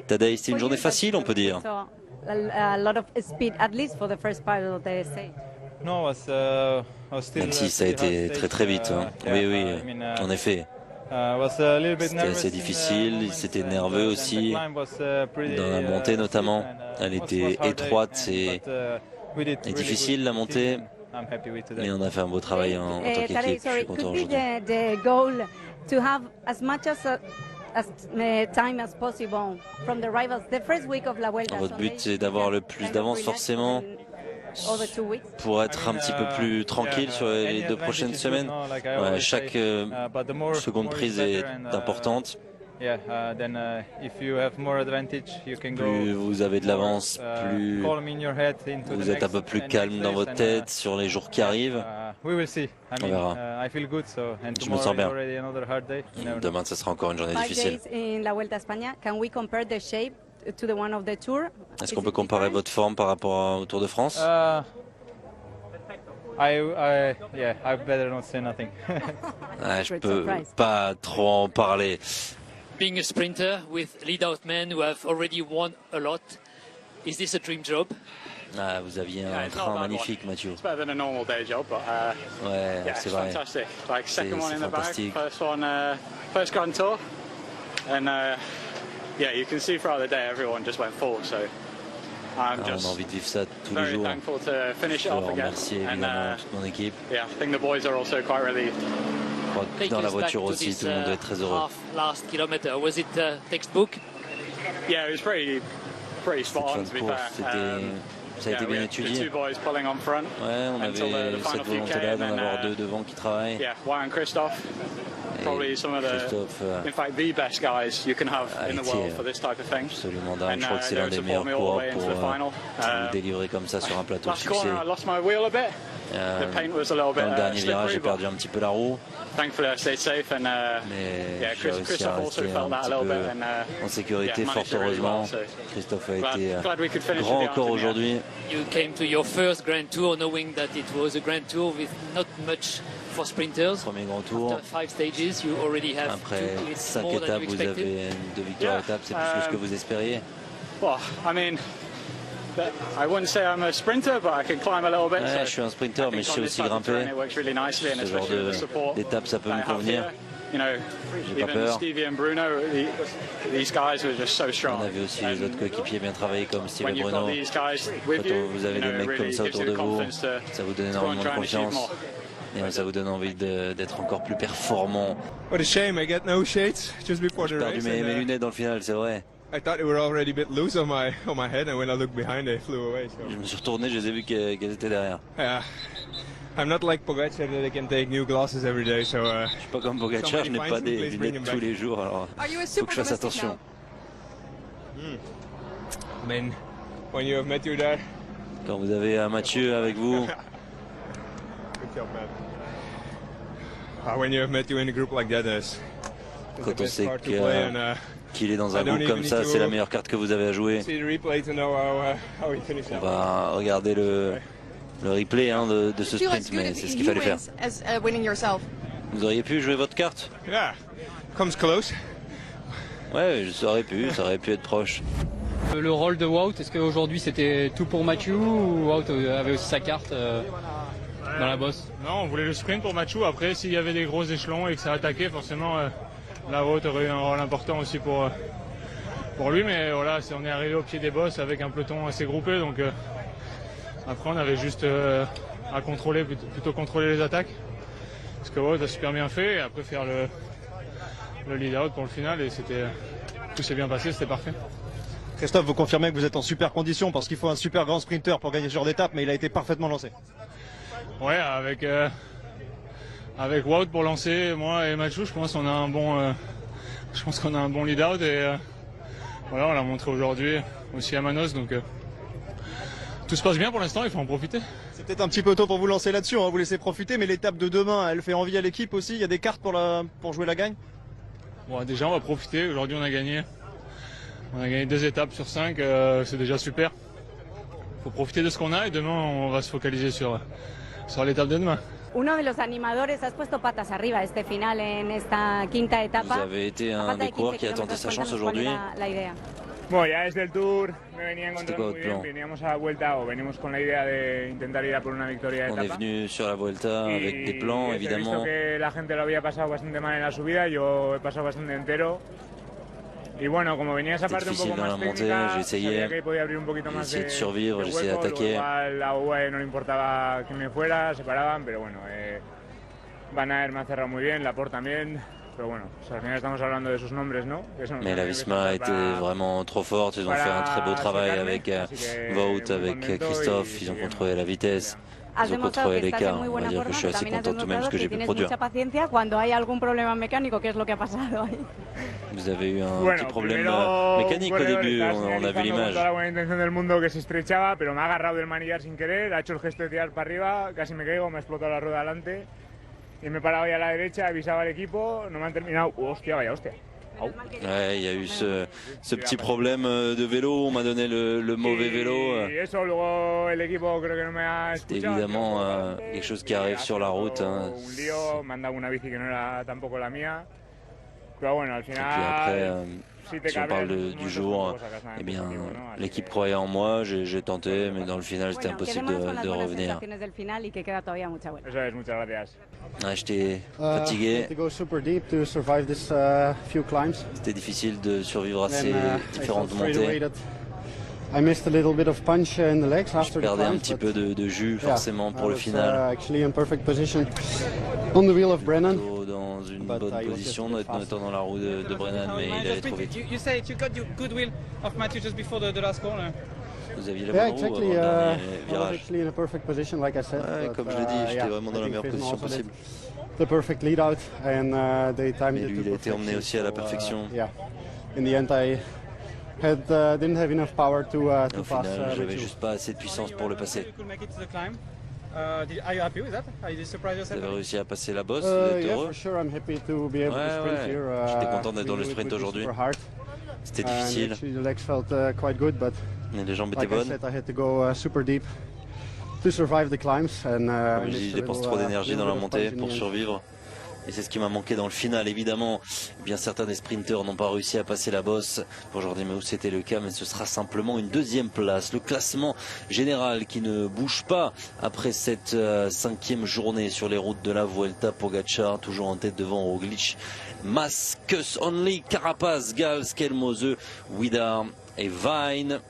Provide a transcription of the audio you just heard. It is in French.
Today, c'était une journée facile, on peut dire. Même si ça a été très très vite. Hein. Oui, en effet. C'était assez difficile, c'était nerveux aussi, dans la montée notamment. Elle était étroite et difficile la montée, mais on a fait un beau travail en tant qu'équipe. Je suis content aujourd'hui. Votre but, c'est d'avoir le plus d'avance forcément pour être un petit peu plus tranquille sur les 2 prochaines semaines. Ouais, chaque seconde prise est importante. Plus vous avez de l'avance, plus vous êtes un peu plus calme dans votre tête sur les jours qui arrivent. On verra. Je me sens bien. Demain, ce sera encore une journée difficile. Est-ce qu'on peut comparer votre forme par rapport au Tour de France? Je peux pas trop en parler. Being a sprinter with lead-out men who have already won a lot, is this a dream job? Vous aviez un train magnifique, Mathieu. It's better than a normal day job, but ouais, c'est vrai. Fantastic. Like second one in the bag, fantastique. first Grand Tour, and yeah, you can see throughout the day everyone just went full. So I'm on a just envie de vivre ça tous les very jours. thankful to finish it off again. Remercier évidemment toute mon équipe. Yeah, I think the boys are also quite relieved. Dans la voiture aussi, tout le monde doit être très heureux. Last kilometer, was it textbook? Yeah, it was pretty spot on to be fair. Ça a été bien étudié. Ouais, on avait cette volonté-là d'en avoir 2 devant qui travaillent. Yeah, Wyatt and Christophe. Probably some of the, in fact, the best guys you can have in the world for this type of thing. Absolument dingue. Je crois que c'est l'un des meilleurs coureurs pour délivrer comme ça sur un plateau de succès. Dans le dernier virage, j'ai perdu un petit peu la roue. Mais j'ai réussi à rester un petit peu en sécurité, fort heureusement. Christophe a été grand encore aujourd'hui. You came to your first Grand Tour knowing that it was a Grand Tour with not much for sprinters. Premier grand tour. After 5 stages, you already have Après 5 étapes, vous avez 2 victoires étapes. C'est plus que ce que vous espériez. Well, I mean, I wouldn't say I'm a sprinter, but I can climb a little bit. Ouais, je suis un sprinter, mais je sais aussi grimper. Ce genre d'étape, ça peut me convenir. J'ai pas peur. On avait aussi les autres coéquipiers bien travaillés comme Steve et Bruno. Quand vous avez des mecs comme ça autour de vous, ça vous donne énormément de confiance. Et ça vous donne envie d'être encore plus performant. J'ai perdu mes lunettes dans le final, c'est vrai. Je me suis retourné, je les ai vus qu'elles étaient derrière. I'm not like Pogacar that I can take new glasses every day, so je suis pas comme Pogacar, je n'ai pas des lunettes tous les jours, alors faut que je fasse attention. I mean, when you have Mathieu there. Quand vous avez un Mathieu avec vous. Good job, man. When you have Mathieu in a group like that, quand on sait qu'il est dans un groupe comme ça, c'est la meilleure carte que vous avez à jouer. On va regarder le replay de ce sprint, mais c'est ce qu'il fallait faire. Vous auriez pu jouer votre carte? Ouais, ça aurait pu être proche. Le rôle de Wout, est-ce qu'aujourd'hui c'était tout pour Mathieu ou Wout avait aussi sa carte dans la bosse? Non, on voulait le sprint pour Mathieu. Après, s'il y avait des gros échelons et que ça attaquait, forcément la Wout aurait eu un rôle important aussi pour lui. Mais voilà, on est arrivé au pied des bosses avec un peloton assez groupé, donc après on avait juste à contrôler, plutôt contrôler les attaques. Parce que Wout a super bien fait, et après faire le lead-out pour le final, et tout s'est bien passé, c'était parfait. Christophe, vous confirmez que vous êtes en super condition parce qu'il faut un super grand sprinter pour gagner ce genre d'étape, mais il a été parfaitement lancé. Ouais, avec Wout pour lancer, moi et Mathieu, je pense qu'on a un bon, lead-out, et voilà, on l'a montré aujourd'hui aussi à Manos, donc tout se passe bien pour l'instant, il faut en profiter. C'est peut-être un petit peu tôt pour vous lancer là-dessus, on va vous laisser profiter, mais l'étape de demain, elle fait envie à l'équipe aussi, il y a des cartes pour jouer la gagne? Bon, déjà on va profiter, aujourd'hui on a gagné 2 étapes sur 5, c'est déjà super. Il faut profiter de ce qu'on a, et demain on va se focaliser sur l'étape de demain. uno de los animadores, has puesto patas arriba este final en esta quinta etapa. Vous avez été un des coureurs qui a tenté sa chance aujourd'hui. Bueno, ya desde el Tour me venía encontrando muy bien, veníamos a la vuelta o venimos con la idea de intentar ir a por una victoria de etapa. On est venu sur la Vuelta avec des plans, évidemment. He visto que la gente lo había pasado bastante mal en la subida, yo he pasado bastante entero. Y bueno, como venía esa parte un poco más técnica, sabía que podía abrir un poquito más de hueco, igual a UAE no le importaba que me fuera, se paraban, pero bueno, Van Aert me ha cerrado muy bien, Laporte también. Pero bueno, al final estamos hablando de sus nombres, ¿no? Mais la Visma était vraiment trop forte, ils ont fait un très beau travail avec Wout, avec Christophe, ils ont contrôlé la vitesse, ils ont contrôlé l'écart. On va dire que je suis assez content tout de même ce que j'ai pu produire. Vous avez eu un petit problème mécanique au début, on a vu l'image. Toda la buena intención del mundo que se estrechaba, pero me ha agarrado del manillar sin querer, ha hecho el gesto de tirar para arriba, casi me caigo, me ha explotado la rueda delante. Y me he parado ya a la derecha, avisaba al equipo, no me han terminado. Hostia, vaya hostia. Ouais, il y a eu ce petit problème de vélo, on m'a donné le mauvais vélo. C'était évidemment quelque chose qui arrive sur la route. Hein. Et puis après, si on parle du jour, eh bien, l'équipe croyait en moi, j'ai tenté, mais dans le final, c'était impossible de revenir. J'étais fatigué. C'était difficile de survivre à ces différentes montées. Je perdais un petit peu de jus forcément pour le final. Dans une bonne position, en étant dans la roue de Brennan, mais il allait trop vite. Vous aviez la bonne roue avant le dernier virage. Ouais, comme je l'ai dit, j'étais vraiment dans la meilleure position possible. Mais lui, il a été emmené aussi à la perfection. Au final, j'avais juste pas assez de puissance pour le passer. Vous avez réussi à passer la bosse, vous êtes heureux? Ouais. J'étais content d'être dans le sprint aujourd'hui. C'était difficile. Mais les jambes étaient bonnes. Comme je dis, je dépense trop d'énergie dans la montée pour survivre. Et c'est ce qui m'a manqué dans le final, évidemment. Bien certains des sprinteurs n'ont pas réussi à passer la bosse. Pour Jordi Meeus, c'était le cas, mais ce sera simplement une deuxième place. Le classement général qui ne bouge pas après cette 5e journée sur les routes de la Vuelta. Pogačar toujours en tête devant Roglic, Mas, Kuss Only, Carapaz, Gals, Kelmose, Widar et Vine.